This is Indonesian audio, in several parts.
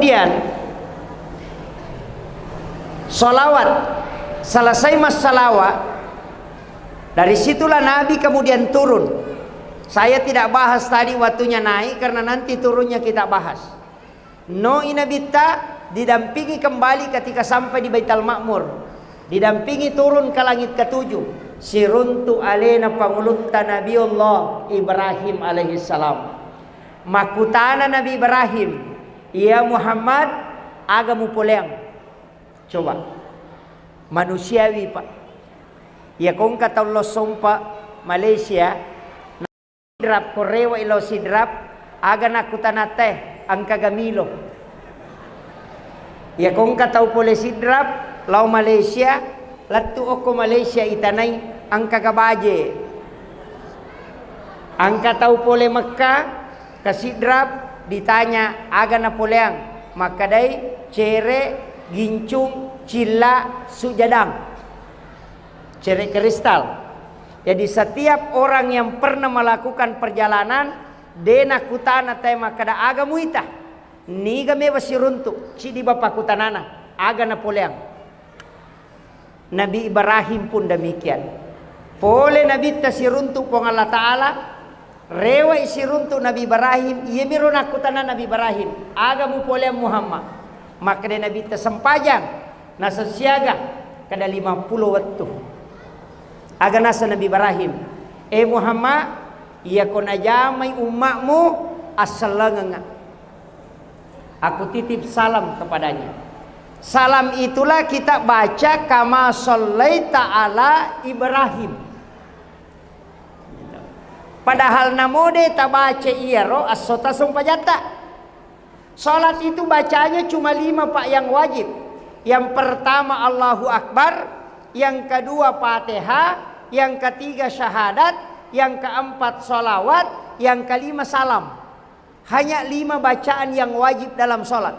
Kemudian solawat, selesai salawat, dari situlah Nabi kemudian turun. Saya tidak bahas tadi waktunya naik karena nanti turunnya kita bahas. No inabita didampingi kembali ketika sampai di Baitul Ma'mur, didampingi turun ke langit ketujuh. Siruntu alena pangulutta Nabiullah Ibrahim alaihissalam. Makutana Nabi Ibrahim, ya Muhammad, agamu pulang. Coba, manusiawi pak. Ya kong kata Allah sompa Malaysia, sidrap korewa ilo sidrap, aga nakutana teh angka gamilo. Ya kong kata pole sidrap, lau Malaysia, latu oko Malaysia itanay angka gabaje. Angka tau pole Mekah, kasidrap ditanya aga na poleang, maka day cere gincung cila sujadang, cere kristal. Jadi setiap orang yang pernah melakukan perjalanan dena kutana tema kada aga muita niga mewa siruntuk cidi bapak kutanana aga na poleang. Nabi Ibrahim pun demikian. Pole Nabi tasiruntuk pong Allah Ta'ala rewa isiruntuk Nabi Ibrahim, iya miro nakutana Nabi Ibrahim agamu pole Muhammad. Maka dia Nabi tersempajang nasa siaga kada 50 waktu aga nasa Nabi Ibrahim, Muhammad, iya ko najamai umakmu assalanganga, aku titip salam kepadanya. Salam itulah kita baca kama shallaita ala Ibrahim. Padahal namode tabaca iya ro as-sota sumpajata. Salat itu bacanya cuma 5 pak yang wajib. Yang pertama Allahu Akbar, yang kedua Fatihah, yang ketiga syahadat, yang keempat salawat, yang kelima salam. Hanya 5 bacaan yang wajib dalam salat.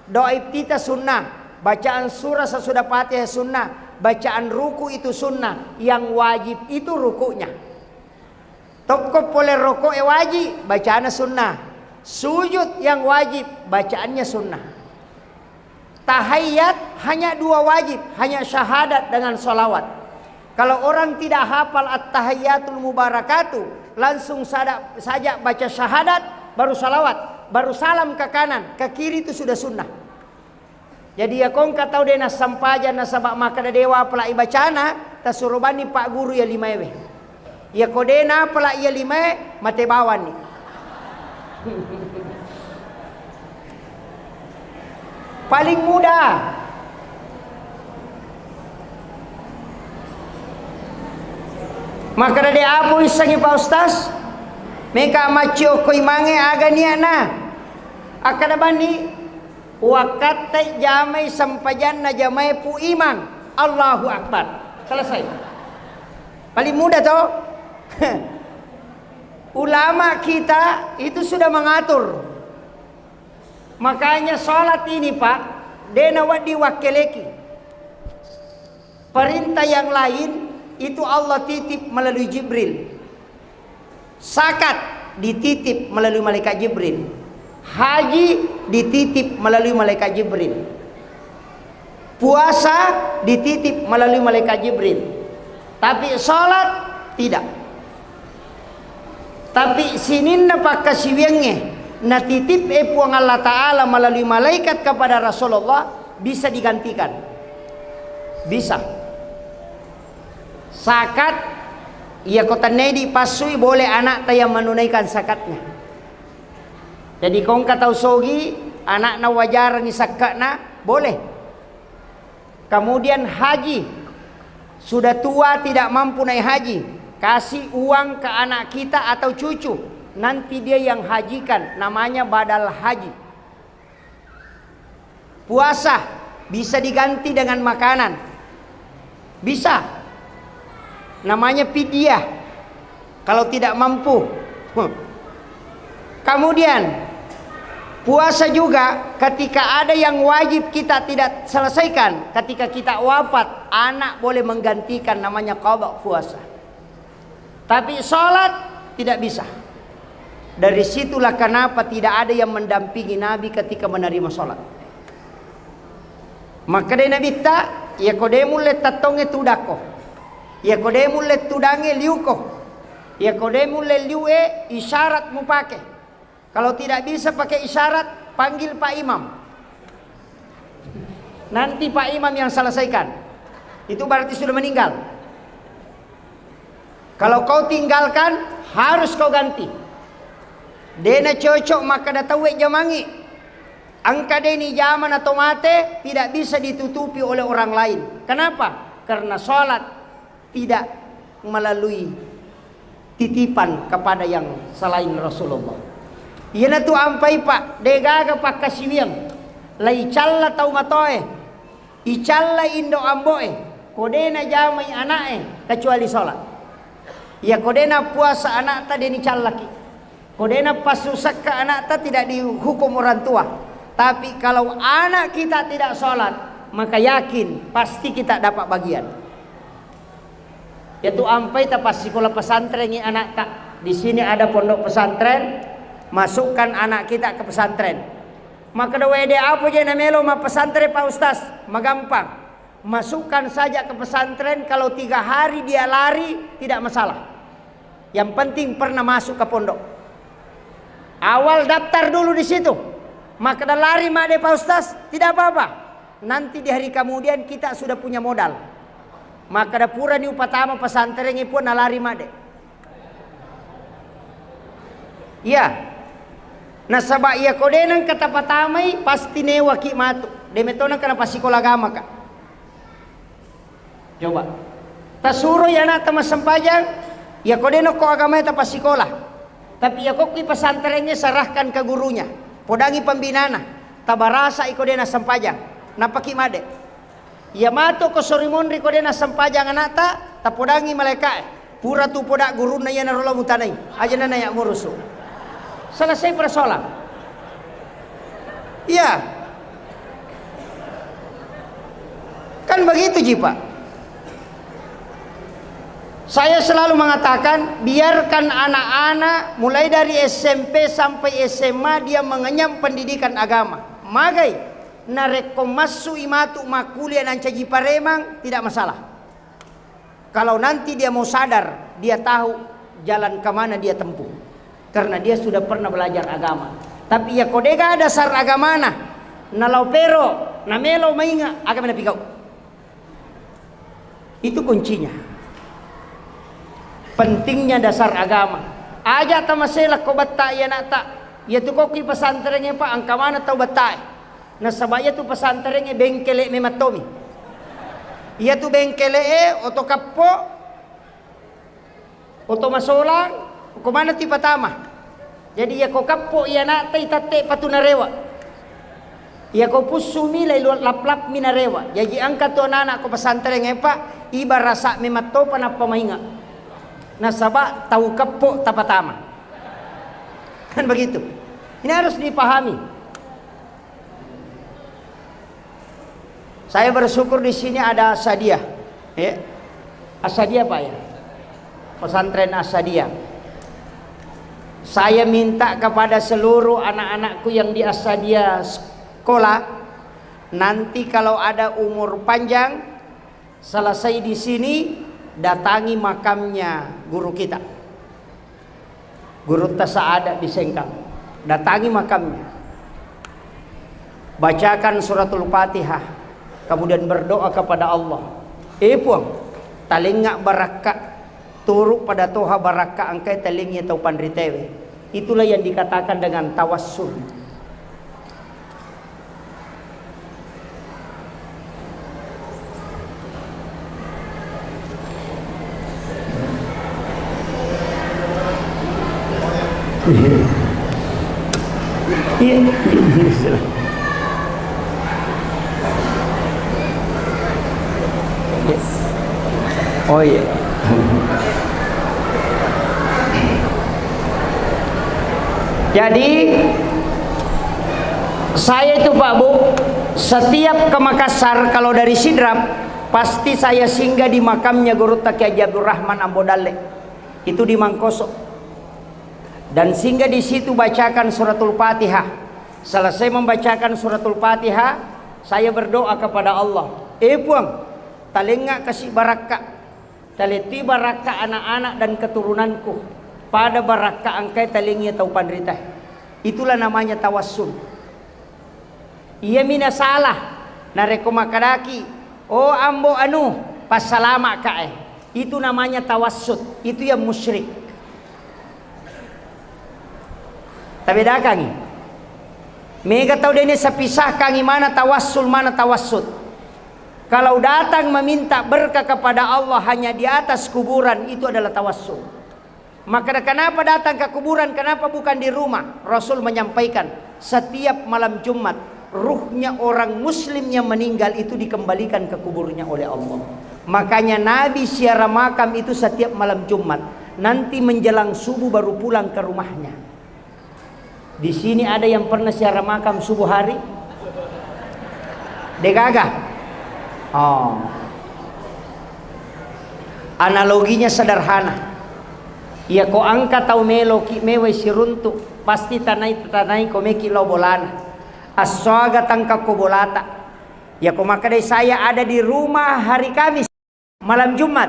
Doa iftitah sunnah, bacaan surah sesudah Fatihah sunnah, bacaan ruku itu sunnah, yang wajib itu rukunya. Tokop boleh rokok wajib, bacaannya sunnah. Sujud yang wajib, bacaannya sunnah. Tahiyat hanya 2 wajib, hanya syahadat dengan salawat. Kalau orang tidak hafal at-tahiyatul mubarakatuh, langsung saja baca syahadat, baru salawat. Baru salam ke kanan, ke kiri itu sudah sunnah. Jadi ya kong katau dena sampaja na sabak maka dewa pala ibacana tasurubani pak guru ya 5 ewe. Ya kodena pala iya 5 mate bawan ni. Paling mudah. Maka de apo isangi pa ustaz? Meka macio koy mange aga niya na. Akada bani wakate jamai sampajan na jamai pu imang. Allahu Akbar. Selesai. Paling mudah toh. Ulama kita itu sudah mengatur. Makanya salat ini Pak, dena wadi wakeleki. Perintah yang lain itu Allah titip melalui Jibril. Zakat dititip melalui malaikat Jibril. Haji dititip melalui malaikat Jibril. Puasa dititip melalui malaikat Jibril. Tapi salat tidak. Tapi sininna pakasiwenge na titip puang Allah Ta'ala melalui malaikat kepada Rasulullah bisa digantikan. Bisa. Zakat ia kota nedi pasui boleh anak yang menunaikan zakatnya. Jadi kong kata sogi anak na wajar ni zakatna boleh. Kemudian haji, sudah tua tidak mampu naik haji, kasih uang ke anak kita atau cucu, nanti dia yang hajikan, namanya badal haji. Puasa bisa diganti dengan makanan, bisa, namanya fidyah kalau tidak mampu. Kemudian puasa juga ketika ada yang wajib kita tidak selesaikan, ketika kita wafat anak boleh menggantikan, namanya qada puasa. Tapi sholat tidak bisa. Dari situlah kenapa tidak ada yang mendampingi Nabi ketika menerima sholat. Maka dari Nabi tak, ya kodemu le tatonge tudako, ya kodemu le tudange liuko, ya kodemu le liue isyarat mu pakai. Kalau tidak bisa pakai isyarat, panggil Pak Imam. Nanti Pak Imam yang selesaikan. Itu berarti sudah meninggal. Kalau kau tinggalkan, harus kau ganti. Dena cocok maka datawe jamangi. Angka deni zaman atau mate tidak bisa ditutupi oleh orang lain. Kenapa? Karena sholat tidak melalui titipan kepada yang selain Rasulullah. Yana tu ampai pak degaga pak kasiwiang. Lai challa tau matoe. Icalla indo amboe. Kodena jamai anae kecuali sholat. Ya kodena puasa anak ta deni callaki. Kodena pasusak ke anak ta tidak dihukum orang tua. Tapi kalau anak kita tidak sholat, maka yakin pasti kita dapat bagian. Yaitu ampai ta pas sekolah pesantren ini anak tak. Di sini ada pondok pesantren, masukkan anak kita ke pesantren. Maka da wede apa je namelo ma pesantren Pak Ustaz? Magampang. Masukkan saja ke pesantren, kalau 3 hari dia lari tidak masalah. Yang penting pernah masuk ke pondok. Awal daftar dulu di situ. Maka dah lari made Pak Ustaz, tidak apa-apa. Nanti di hari kemudian kita sudah punya modal. Maka dah pura ni upatama pesantren ini pun lari made. Ya. Nah sabak ia kodenan kata patamai pasti newa ki matu. Demetonan kana pasikola agama kak. Coba. Tasuro ya na tama sempajang. Ya kodeno ko agama ta pasikola. Tapi ya kok pesantrennya serahkan ke gurunya. Podangi pembinana. Tabarasa ikodena sempajang. Napaki made. Ya mato ko sorimondri kodena sempajang anata. Tapodangi malaikat. Pura tu podak guruna ya narola mutanay. Aja na ya ngurusu. Selesai persoalan. Iya. Kan begitu Jipa. Saya selalu mengatakan, biarkan anak-anak mulai dari SMP sampai SMA dia mengenyam pendidikan agama. Magai narekomasu imatu makulia nan caji paremang tidak masalah. Kalau nanti dia mau sadar, dia tahu jalan kemana dia tempuh. Karena dia sudah pernah belajar agama. Tapi ya kodega dasar agama na nalau pero namelo mainga agama na pikau. Itu kuncinya. Pentingnya dasar agama. Aja tamasela ko batta ya nata. Ya tu ko ki pesantrennya pa ang kamana tau batta. Na sabaya tu pesantrennya bengkele me matomi. Ya tu bengkele oto kappo. Oto masolang ko mana ti patama. Jadi ya ko kappo ya nata itate patunarewa. Ya ko pusumi lai laplap minarewa. Jadi angkat tu anak ko pesantrennya pa iba rasa me matto pa na pamainga. Nasabah tahu kepok tapatama. Kan begitu. Ini harus dipahami. Saya bersyukur di sini ada Asadiyah. Ya. Asadiyah Pak ya. Pesantren Asadiyah. Saya minta kepada seluruh anak-anakku yang di Asadiyah sekolah, nanti kalau ada umur panjang selesai di sini, datangi makamnya guru kita, Guru Tasaada di Sengkang. Datangi makamnya, bacakan suratul Fatihah, kemudian berdoa kepada Allah. Puang talinga baraka turuk pada toha baraka angkai talingnya tau pandritewe. Itulah yang dikatakan dengan tawassul. Iya. Oh iya. Jadi saya itu Pak Bu, setiap ke Makassar kalau dari Sidrap pasti saya singgah di makamnya Guru Taki Haji Abdul Rahman Ambodale. Itu di Mangkoso. Dan sehingga di situ bacakan suratul Fatihah. Selesai membacakan suratul Fatihah, saya berdoa kepada Allah, puang, talengak kasih barakah, taleti barakah anak-anak dan keturunanku, pada barakah angkai talengnya tau pandritah. Itulah namanya tawassul. Ia mina salah, nareko makadaki, oh ambo anu, pas salama kae. Itu namanya tawassut, itu yang musyrik. Tapi dah kangi. Mega tahu dia ini sepisah kangi mana tawassul mana tawassut. Kalau datang meminta berkah kepada Allah hanya di atas kuburan, itu adalah tawassul. Maka kenapa datang ke kuburan, kenapa bukan di rumah? Rasul menyampaikan, setiap malam Jumat ruhnya orang muslim yang meninggal itu dikembalikan ke kuburnya oleh Allah. Makanya Nabi ziarah makam itu setiap malam Jumat. Nanti menjelang subuh baru pulang ke rumahnya. Di sini ada yang pernah ziarah makam subuh hari? Degagah? Oh. Analoginya sederhana. Ya ko angka tau melo ki mewe siruntu pasti tanai ko meki lo bolana. Aswaga tangka ko bolata. Ya ko makadai saya ada di rumah hari Kamis malam Jumat.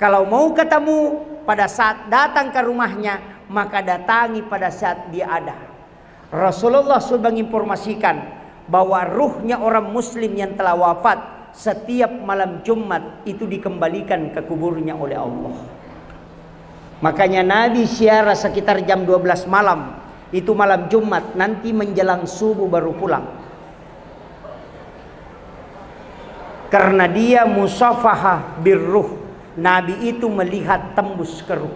Kalau mau ketemu pada saat datang ke rumahnya, maka datangi pada saat dia ada. Rasulullah sudah menginformasikan bahwa ruhnya orang muslim yang telah wafat setiap malam Jumat itu dikembalikan ke kuburnya oleh Allah. Makanya Nabi ziarah sekitar jam 12 malam. Itu malam Jumat, nanti menjelang subuh baru pulang. Karena dia musafahah birruh. Nabi itu melihat tembus ke ruh.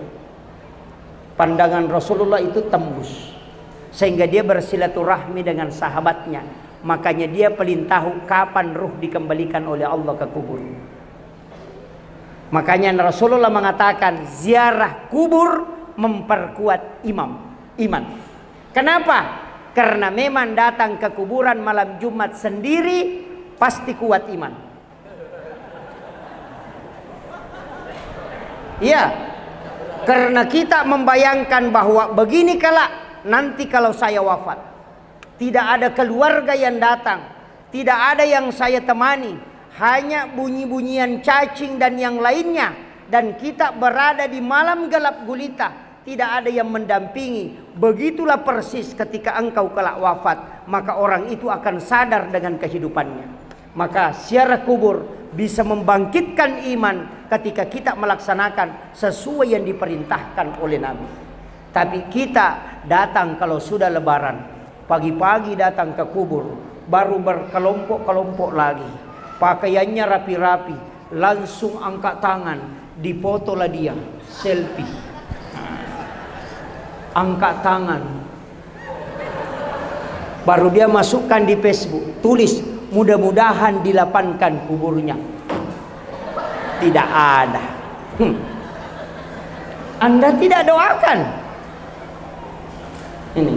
Pandangan Rasulullah itu tembus. Sehingga dia bersilaturahmi dengan sahabatnya. Makanya dia paling tahu kapan ruh dikembalikan oleh Allah ke kubur. Makanya Rasulullah mengatakan ziarah kubur memperkuat iman. Kenapa? Karena memang datang ke kuburan malam Jumat sendiri pasti kuat iman. Iya. Karena kita membayangkan bahwa begini nanti kalau saya wafat, tidak ada keluarga yang datang, tidak ada yang saya temani, hanya bunyi-bunyian cacing dan yang lainnya, dan kita berada di malam gelap gulita, tidak ada yang mendampingi. Begitulah persis ketika engkau kelak wafat, maka orang itu akan sadar dengan kehidupannya. Maka ziarah kubur bisa membangkitkan iman ketika kita melaksanakan sesuai yang diperintahkan oleh Nabi. Tapi kita datang kalau sudah lebaran, pagi-pagi datang ke kubur, baru berkelompok-kelompok lagi, pakaiannya rapi-rapi, langsung angkat tangan, difotolah dia, selfie, angkat tangan, baru dia masukkan di Facebook, tulis mudah-mudahan dilapangkan kuburnya. Tidak ada. Anda tidak doakan. Ini.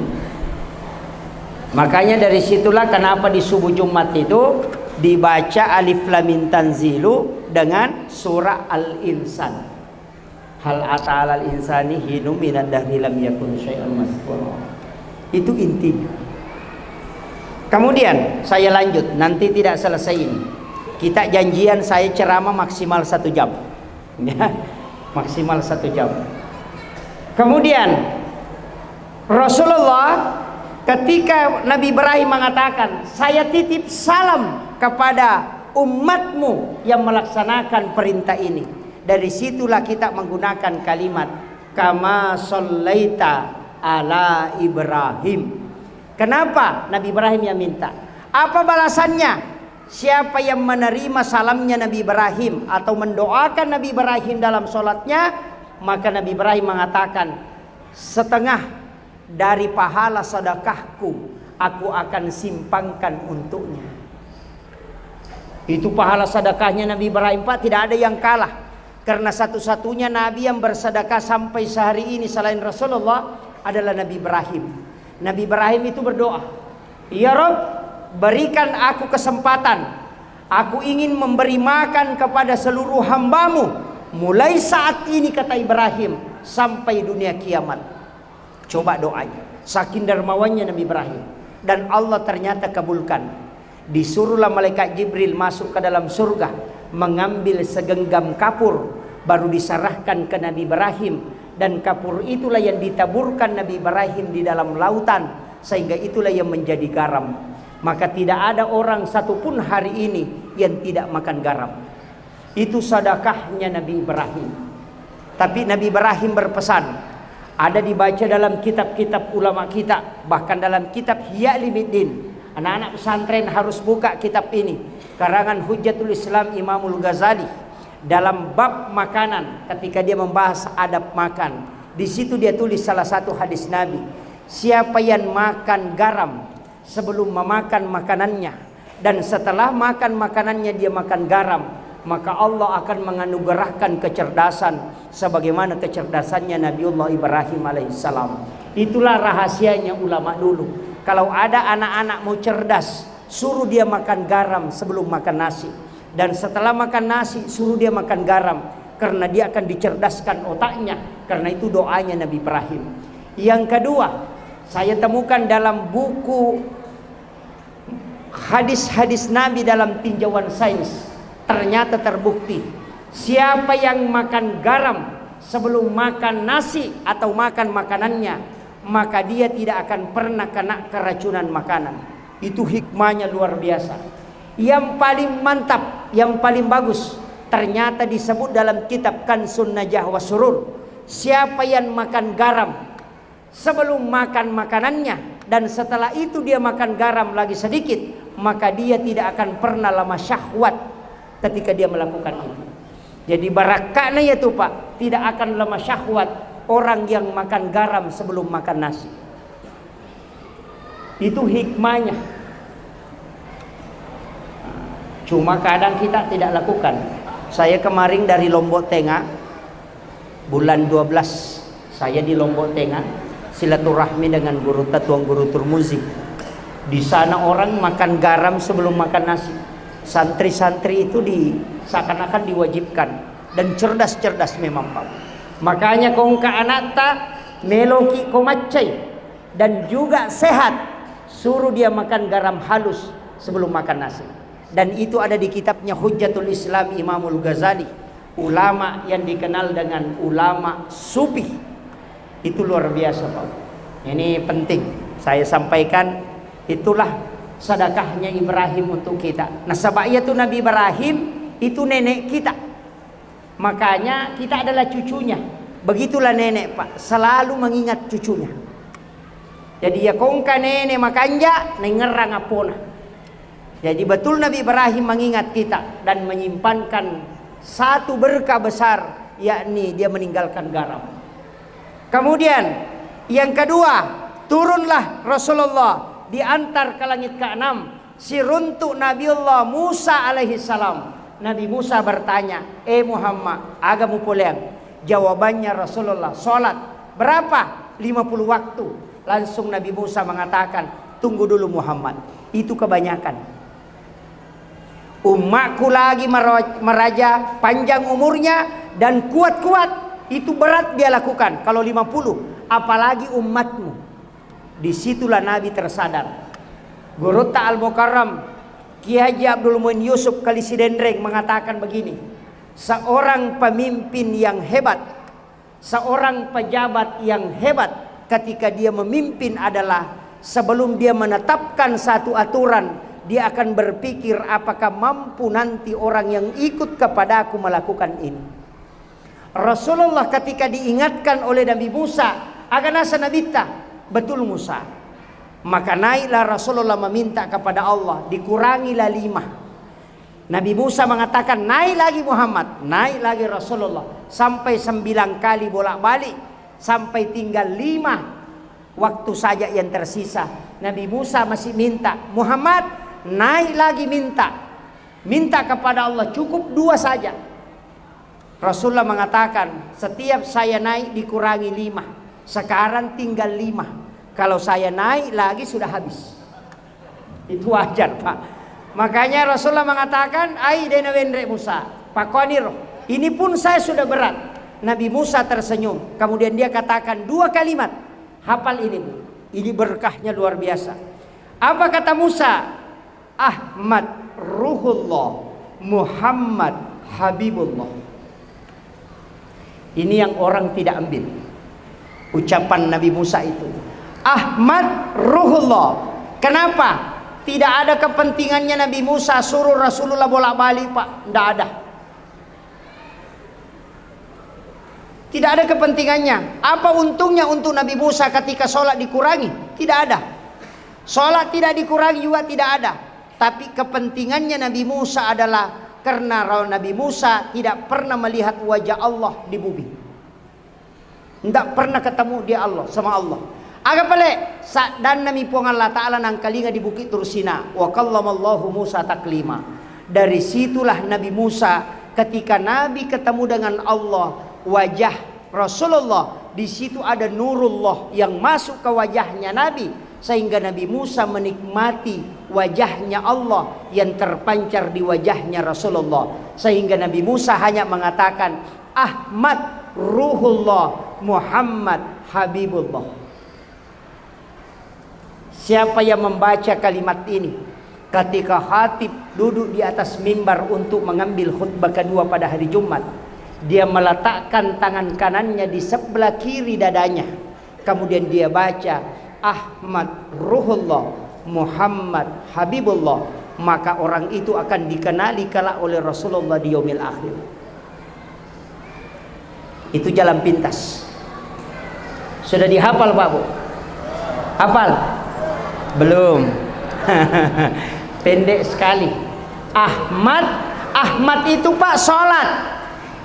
Makanya dari situlah kenapa di subuh Jumat itu dibaca Alif Lam Mim Tanzilu dengan surah Al-Insan. Hal ata'al al-insani hinum minad dahri lam yakun syai'an mazkura. Itu intinya. Kemudian saya lanjut, nanti tidak selesai ini. Kita janjian saya ceramah maksimal 1 jam. Ya, maksimal 1 jam. Kemudian Rasulullah ketika Nabi Ibrahim mengatakan, saya titip salam kepada umatmu yang melaksanakan perintah ini. Dari situlah kita menggunakan kalimat kama shallaita ala Ibrahim. Kenapa Nabi Ibrahim yang minta? Apa balasannya? Siapa yang menerima salamnya Nabi Ibrahim atau mendoakan Nabi Ibrahim dalam sholatnya, maka Nabi Ibrahim mengatakan, setengah dari pahala sedekahku aku akan simpangkan untuknya. Itu pahala sedekahnya Nabi Ibrahim, Pak, tidak ada yang kalah. Karena satu-satunya Nabi yang bersedekah sampai sehari ini selain Rasulullah adalah Nabi Ibrahim. Nabi Ibrahim itu berdoa, ya Rabb, berikan aku kesempatan. Aku ingin memberi makan kepada seluruh hambamu mulai saat ini, kata Ibrahim, sampai dunia kiamat. Coba doanya, saking dermawannya Nabi Ibrahim. Dan Allah ternyata kabulkan. Disuruhlah malaikat Jibril masuk ke dalam surga, mengambil segenggam kapur, baru diserahkan ke Nabi Ibrahim. Dan kapur itulah yang ditaburkan Nabi Ibrahim di dalam lautan, sehingga itulah yang menjadi garam. Maka tidak ada orang satupun hari ini yang tidak makan garam. Itu sedekahnya Nabi Ibrahim. Tapi Nabi Ibrahim berpesan, ada dibaca dalam kitab-kitab ulama kita, bahkan dalam kitab Ihya Ulumuddin. Anak-anak pesantren harus buka kitab ini, karangan Hujjatul Islam Imamul Ghazali. Dalam bab makanan, ketika dia membahas adab makan, di situ dia tulis salah satu hadis Nabi, siapa yang makan garam sebelum memakan makanannya, dan setelah makan makanannya dia makan garam, maka Allah akan menganugerahkan kecerdasan sebagaimana kecerdasannya Nabiullah Ibrahim alaihissalam. Itulah rahasianya ulama dulu. Kalau ada anak-anak mau cerdas, suruh dia makan garam sebelum makan nasi, dan setelah makan nasi suruh dia makan garam, karena dia akan dicerdaskan otaknya. Karena itu doanya Nabi Ibrahim. Yang kedua, saya temukan dalam buku hadis-hadis Nabi dalam tinjauan sains, ternyata terbukti siapa yang makan garam sebelum makan nasi atau makan makanannya, maka dia tidak akan pernah kena keracunan makanan. Itu hikmahnya luar biasa. Yang paling mantap, yang paling bagus, ternyata disebut dalam kitab Kansun Najah wa Surur, siapa yang makan garam sebelum makan makanannya, dan setelah itu dia makan garam lagi sedikit, maka dia tidak akan pernah lama syahwat ketika dia melakukan itu. Jadi barakahnya itu Pak, tidak akan lama syahwat orang yang makan garam sebelum makan nasi. Itu hikmahnya. Cuma kadang kita tidak lakukan. Saya kemarin dari Lombok Tengah, bulan 12 saya di Lombok Tengah silaturahmi dengan guru Tuan Guru Turmuzi. Di sana orang makan garam sebelum makan nasi. Santri-santri itu seakan-akan diwajibkan, dan cerdas-cerdas memang Pak. Makanya kongka anata meloki komacai, dan juga sehat, suruh dia makan garam halus sebelum makan nasi. Dan itu ada di kitabnya Hujjatul Islam Imamul Ghazali, ulama yang dikenal dengan ulama sufi. Itu luar biasa Pak. Ini penting saya sampaikan. Itulah sedekahnya Ibrahim untuk kita. Nasabahnya itu Nabi Ibrahim itu nenek kita. Makanya kita adalah cucunya. Begitulah nenek Pak, selalu mengingat cucunya. Jadi ya kongka nenek makanja nengerang apona. Jadi betul Nabi Ibrahim mengingat kita dan menyimpankan satu berkah besar, yakni dia meninggalkan garam. Kemudian yang kedua, turunlah Rasulullah diantar ke langit ke-6, si runtuk Nabiullah Musa alaihi salam. Nabi Musa bertanya, Muhammad, agamu pulang? Jawabannya Rasulullah, sholat. Berapa? 50 waktu. Langsung Nabi Musa mengatakan, tunggu dulu Muhammad, itu kebanyakan. Umatku lagi meraja, panjang umurnya dan kuat-kuat, itu berat dia lakukan. Kalau 50, apalagi umatmu. Disitulah Nabi tersadar. Guru Ta'al Mukarram Kiai Haji Abdul Muin Yusuf Kalisidendreng mengatakan begini, seorang pemimpin yang hebat, seorang pejabat yang hebat ketika dia memimpin adalah sebelum dia menetapkan satu aturan, dia akan berpikir apakah mampu nanti orang yang ikut kepadaku melakukan ini. Rasulullah ketika diingatkan oleh Nabi Musa, aganasa nabita, betul Musa. Maka naiklah Rasulullah meminta kepada Allah, dikurangilah 5. Nabi Musa mengatakan naik lagi Muhammad, naik lagi Rasulullah, sampai 9 kali bolak-balik, sampai tinggal 5 waktu saja yang tersisa. Nabi Musa masih minta, Muhammad naik lagi, minta kepada Allah, cukup 2 saja. Rasulullah mengatakan, setiap saya naik dikurangi 5, sekarang tinggal 5. Kalau saya naik lagi sudah habis. Itu wajar Pak. Makanya Rasulullah mengatakan, ai dena wendre Musa, pakonir, ini pun saya sudah berat. Nabi Musa tersenyum. Kemudian dia katakan 2 kalimat, Hafal ini Bu. Ini berkahnya luar biasa. Apa kata Musa? Ahmad Ruhullah, Muhammad Habibullah. Ini yang orang tidak ambil. Ucapan Nabi Musa itu. Ahmad Ruhullah. Kenapa? Tidak ada kepentingannya Nabi Musa suruh Rasulullah bolak-balik Pak. Tidak ada. Tidak ada kepentingannya. Apa untungnya untuk Nabi Musa ketika sholat dikurangi? Tidak ada. Sholat tidak dikurangi juga tidak ada. Tapi kepentingannya Nabi Musa adalah karena Nabi Musa tidak pernah melihat wajah Allah di bumi. Tidak pernah ketemu dia Allah sama Allah. Agak pelik. Dan Nabi Puang Allah Ta'ala nang kalinga di bukit Tursina. Wa kallamallahu Musa taklima. Dari situlah Nabi Musa ketika Nabi ketemu dengan Allah, wajah Rasulullah, di situ ada nurullah yang masuk ke wajahnya Nabi, sehingga Nabi Musa menikmati wajahnya Allah yang terpancar di wajahnya Rasulullah, sehingga Nabi Musa hanya mengatakan Ahmad Ruhullah, Muhammad Habibullah. Siapa yang membaca kalimat ini ketika khatib duduk di atas mimbar untuk mengambil khutbah kedua pada hari Jumat, dia meletakkan tangan kanannya di sebelah kiri dadanya, kemudian dia baca Ahmad Ruhullah, Muhammad Habibullah, maka orang itu akan dikenali kala oleh Rasulullah di yaumil akhir. Itu jalan pintas. Sudah dihafal Pak Bu? Hafal? Belum. Pendek sekali. Ahmad itu Pak sholat.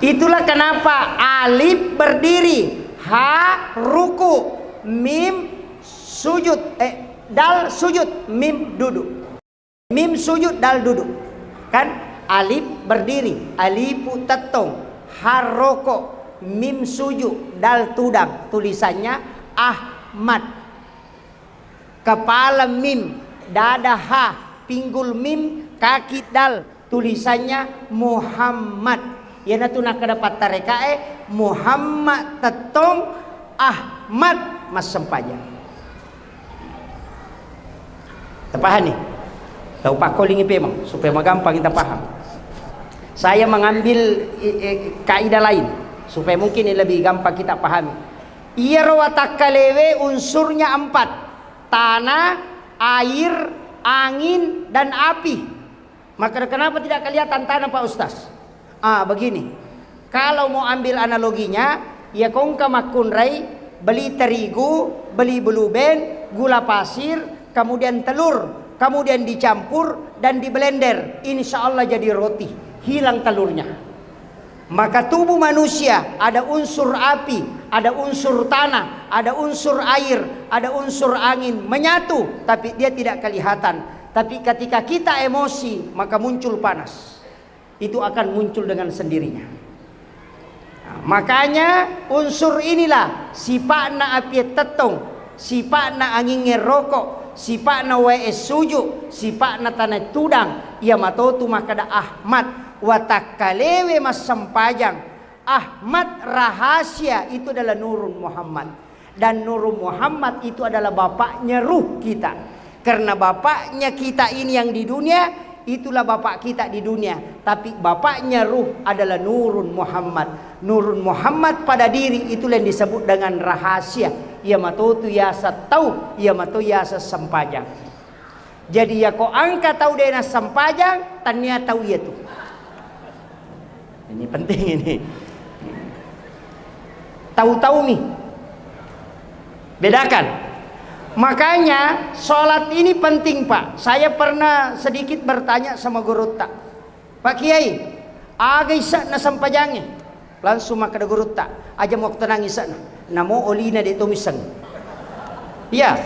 Itulah kenapa alif berdiri, ha ruku, mim sujud, dal sujud, mim duduk. Mim sujud, dal duduk. Kan? Alif berdiri, alifu tetong, ha roko, mim sujud, dal tudang. Tulisannya Ahmad. Kepala mim, dada ha, pinggul mim, kaki dal. Tulisannya Muhammad. Ya natu nak dapat tarekae Muhammad tetong Ahmad mas sempajang. Terpaham nih? Tahu Pak Koling memang supaya gampang kita paham. Saya mengambil kaidah lain supaya mungkin ini lebih gampang kita pahami. Ia rawatakalewe unsurnya 4. Tanah, air, angin, dan api. Maka kenapa tidak kelihatan tanah Pak Ustaz? Begini, kalau mau ambil analoginya, ya kongka makunrai, beli terigu, beli blueben, gula pasir, kemudian telur, kemudian dicampur dan diblender, insya Allah jadi roti, hilang telurnya. Maka tubuh manusia ada unsur api, ada unsur tanah, ada unsur air, ada unsur angin, menyatu, tapi dia tidak kelihatan. Tapi ketika kita emosi, maka muncul panas. Itu akan muncul dengan sendirinya. Makanya unsur inilah sipakna api tetong, sipakna angin ngerokok, sipakna wae suju, sipakna tanah tudang, ia matotu makada Ahmad watakalewe mas sempajang. Ahmad rahasia itu adalah Nurun Muhammad, dan Nurun Muhammad itu adalah bapaknya ruh kita. Karena bapaknya kita ini yang di dunia, itulah bapak kita di dunia, tapi bapaknya ruh adalah Nurun Muhammad. Nurun Muhammad pada diri itulah yang disebut dengan rahasia. Ya matotu yasa tahu, ya matotu yasa sempajang. Jadi ya ko angka tahu dena sempajang, tanya tahu ya tuh. Ini penting ini. Tahu-tahu nih. Bedakan. Makanya sholat ini penting Pak. Saya pernah sedikit bertanya sama guru tak, Pak Kiai, aga isa na sampajangnya. Langsung maka ada guru tak, aja mau tenang isa na. Namo olina de tumisang. Iya.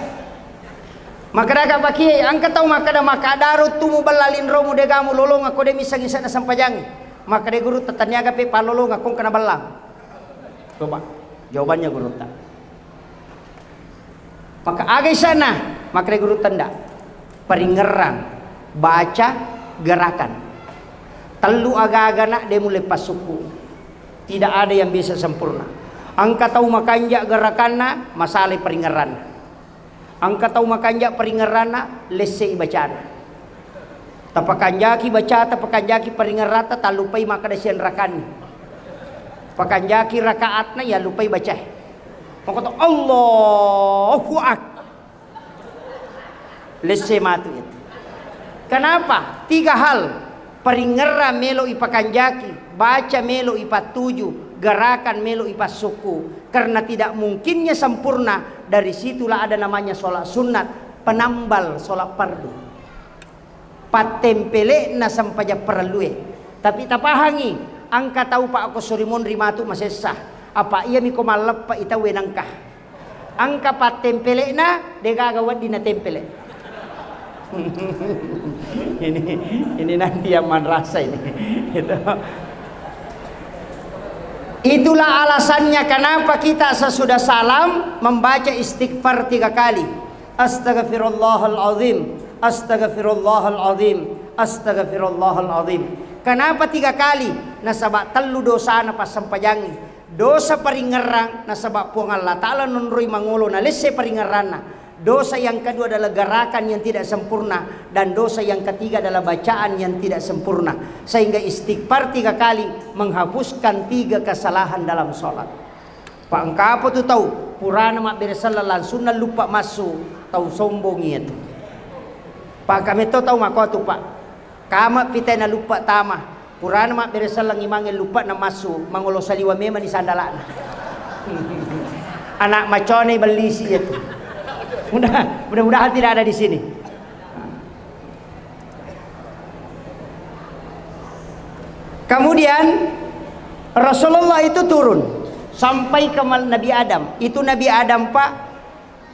Maka daga Pak Kiai, angkat tahu maka darut tumu balalin romu de gamu lolong aku de misang isa na sampajangnya. Maka de guru tatanya agape palolong aku kena balang. Coba jawabannya guru tak. Maka agak sana, maka guru tanda peringeran, baca, gerakan. Telu agak-agak nak dia mulai pasuku. Tidak ada yang bisa sempurna. Angka tahu makanja gerakanna masalah peringaran. Angka tahu makanja peringaranna lesse bacaan. Tapakanjaki baca tapakanjaki peringarata tak lupai maka dasian rakan. Pakanjaki rakaatna ya lupai baca. Maka tu Allahu Akbar. Lesse matu itu. Kenapa? 3 hal. Peringera melo ipakanjaki, baca melo ipatuju, gerakan melo ipasuku. Karena tidak mungkinnya sempurna, dari situlah ada namanya sholat sunat, penambal sholat fardu. Patempele na sampaja perlue. Tapi tapahangi, angka tahu pak aku surimon rimatu masesah. Apa ia miko malap pa ita wenangkah. Angka patempele na degagawad di na tempele. ini nanti yang manrasa ini. Itulah alasannya kenapa kita sesudah salam membaca istighfar 3 kali. Astaghfirullahalazim, astaghfirullahalazim, astaghfirullahalazim. Kenapa 3 kali? Nasabak telu dosa na pas sampajangi. Dosa paringerang nasabak puang Allah Ta'ala nunrui mangulo na lesse paringerana. Dosa yang kedua adalah gerakan yang tidak sempurna, dan dosa yang ketiga adalah bacaan yang tidak sempurna. Sehingga istighfar 3 kali menghapuskan 3 kesalahan dalam sholat. Pak engkau tu tahu purana mak beresalah sunnah lupa masuk tahu sombong itu. Pak kami tu tahu mak tu pak kama pitena lupa tamah purana mak beresalah ngimangin lupa na masuk mangulo saliwa memang di sandalana. Anak macone belisi itu. Mudah-mudahan tidak ada di sini. Kemudian Rasulullah itu turun sampai ke Nabi Adam. Itu Nabi Adam pak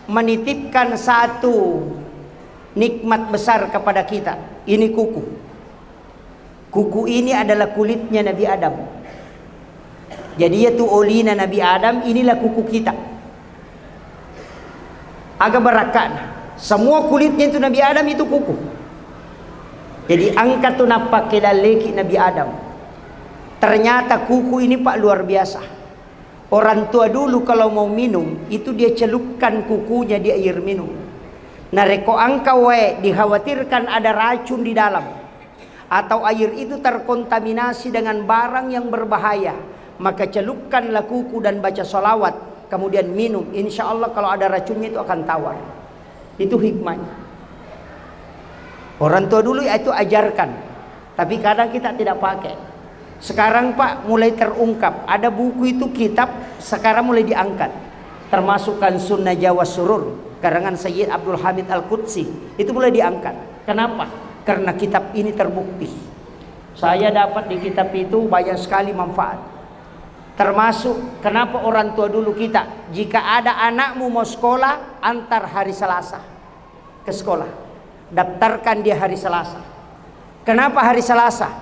menitipkan satu nikmat besar kepada kita. Ini kuku. Kuku ini adalah kulitnya Nabi Adam. Jadi itu olina Nabi Adam, inilah kuku kita. Agak berakan. Semua kulitnya itu Nabi Adam itu kuku. Jadi angkat tu napak kedaleki Nabi Adam. Ternyata kuku ini pak luar biasa. Orang tua dulu kalau mau minum itu dia celupkan kukunya di air minum. Nah reko angka we dikhawatirkan ada racun di dalam, atau air itu terkontaminasi dengan barang yang berbahaya, maka celupkanlah kuku dan baca sholawat. Kemudian minum, insya Allah kalau ada racunnya itu akan tawar. Itu hikmahnya. Orang tua dulu itu ajarkan, tapi kadang kita tidak pakai. Sekarang pak mulai terungkap, ada buku itu kitab sekarang mulai diangkat, termasukkan Sunnah Jawa Surur karangan Sayyid Abdul Hamid Al-Qudsi, itu mulai diangkat. Kenapa? Karena kitab ini terbukti. Saya dapat di kitab itu banyak sekali manfaat. Termasuk kenapa orang tua dulu kita, jika ada anakmu mau sekolah, antar hari Selasa ke sekolah, daftarkan dia hari Selasa. Kenapa hari Selasa?